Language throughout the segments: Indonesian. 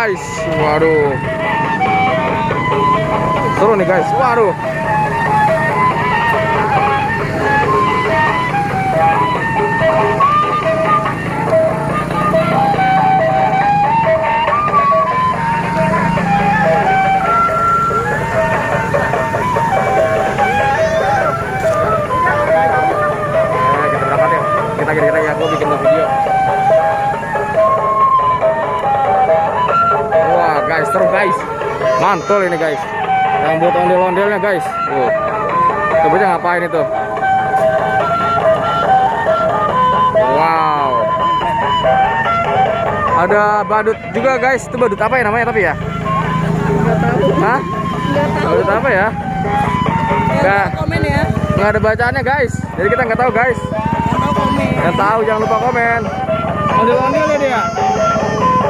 guys. Waduh. Seru nih guys. Waduh. Kita ya, gue bikin video. Wah guys, seru guys, mantul ini guys. Yang buat ondel-ondelnya guys. Coba aja ngapain itu? Wow. Ada badut juga guys. Itu badut apa ya namanya tapi ya? Nggak tahu. Hah? Nggak tahu. Badut apa ya? Nggak. Komen ya. Nggak ada bacaannya guys. Jadi kita nggak tahu guys. Nggak komen. Yang tahu jangan lupa komen. Ondel-ondelnya dia.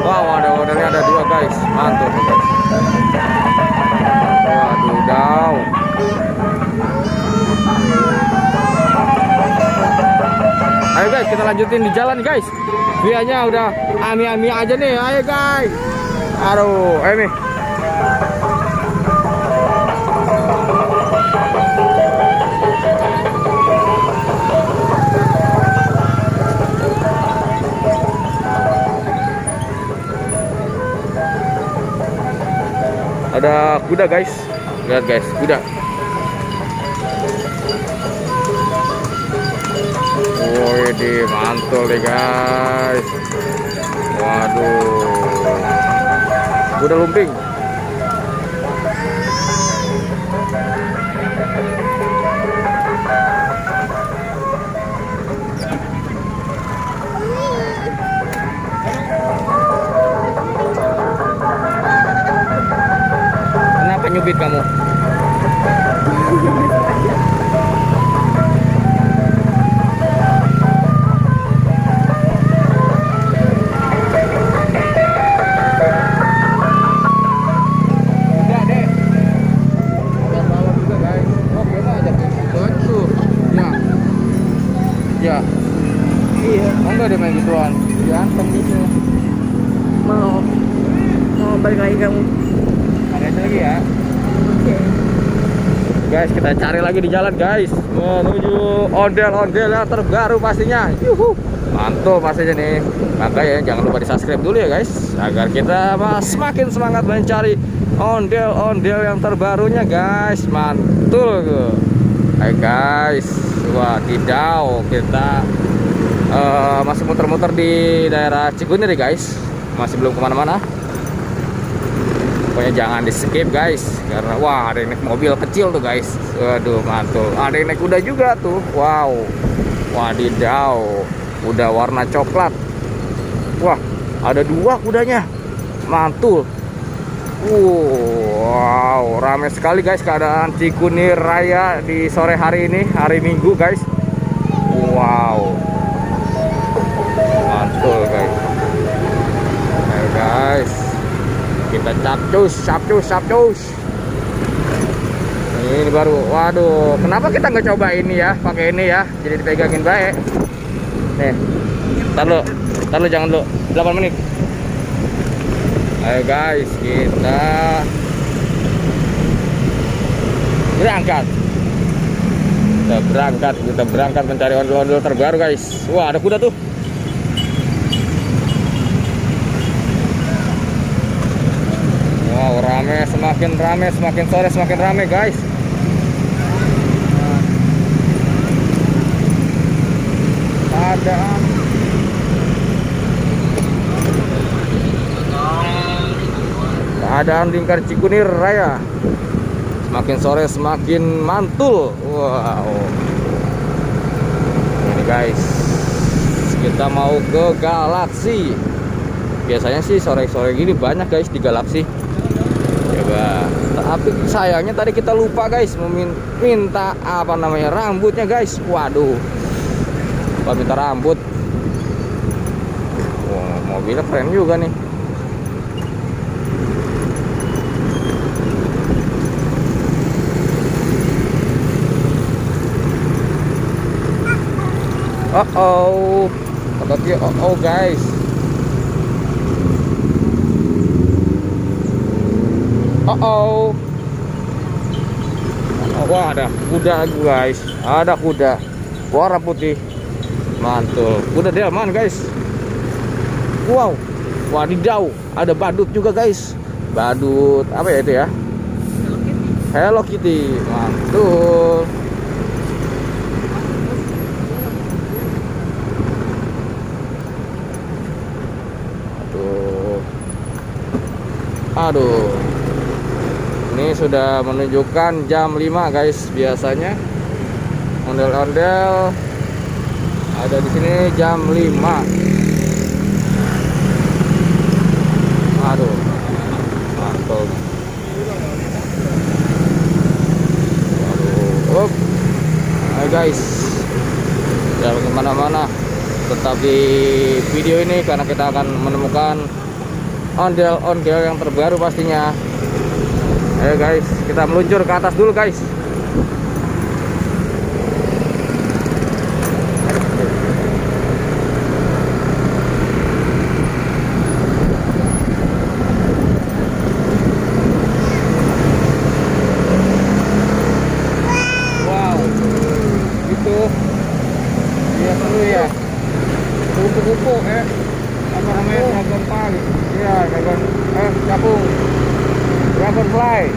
Wow, ondel-ondelnya ada 2 guys. Mantul nih guys. Waduh, daw. Ayo guys, kita lanjutin di jalan guys. Vianya udah ami-ami aja nih. Ayo guys. Aduh, ayo nih. Ada kuda guys, lihat guys, kuda. Wih, mantul nih guys. Waduh, kuda lumping. Kenapa nyubit kamu? Ya. Iya. Oh, enggak dia main gituan. Diantem gitu. Mau balik lagi kamu. Ada lagi ya. Oke. Guys, kita cari lagi di jalan guys. Menuju ondel-ondel yang terbaru pastinya. Yuhu. Mantul pastinya nih. Makanya jangan lupa di subscribe dulu ya guys, agar kita semakin semangat mencari ondel-ondel yang terbarunya guys. Mantul tuh. Hai guys. Wadidaw, kita masih muter-muter di daerah Cikunir ya guys. Masih belum kemana-mana. Pokoknya jangan di skip guys, karena wah ada yang naik mobil kecil tuh guys. Waduh mantul. Ada yang naik kuda juga tuh. Wow. Wadidaw. Kuda warna coklat. Wah, ada 2 kudanya. Mantul. Wow, ramai sekali guys keadaan Cikunir Raya di sore hari ini, hari Minggu guys. Wow, mantul guys. Ayo guys, kita capcus. Ini baru, waduh, kenapa kita nggak coba ini ya, pakai ini ya, jadi dipegangin baik. Nih, tar lu jangan lu, 8 menit. Ayo guys, kita berangkat mencari ondel-ondel terbaru guys. Wah, ada kuda tuh. Wow, semakin sore semakin rame guys. Keadaan lingkar Cikunir Raya semakin sore semakin mantul. Wow, ini guys, kita mau ke Galaksi. Biasanya sih sore-sore gini banyak guys di Galaksi. Coba, tapi sayangnya tadi kita lupa guys minta apa namanya rambutnya guys. Waduh, lupa minta rambut. Wow, mobilnya keren juga nih. Oh guys. Oh. Wah, ada kuda lagi guys. Ada kuda warna putih. Mantul. Kuda delman guys. Wow. Wadidaw. Ada badut juga guys. Badut apa ya itu ya? Hello Kitty. Mantul. Aduh. Ini sudah menunjukkan jam 5 guys. Biasanya ondel-ondel ada di sini jam 5. Aduh. Mantul. Aduh. Up. Ayo guys. Jangan kemana-mana. Tetap di video ini karena kita akan menemukan ondel-ondel yang terbaru pastinya. Ayo guys, kita meluncur ke atas dulu guys. Wow, itu dia seru ya. Kupu-kupu apa namanya, dragonfly. Iya, capung dragonfly.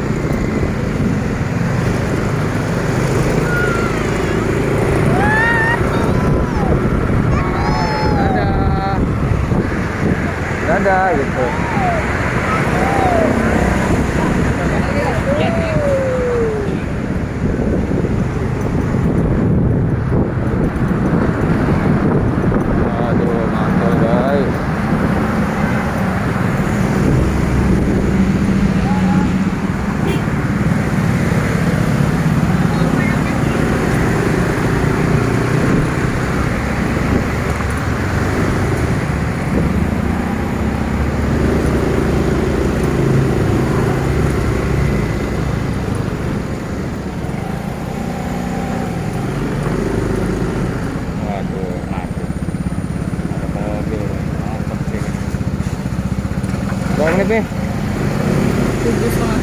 Dadah gitu. Aduh, mantul guys. Berapa menit nih? 7,5.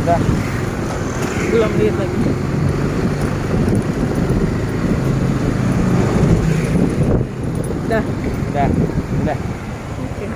Udah. Belum lihat lagi. Udah. Oke.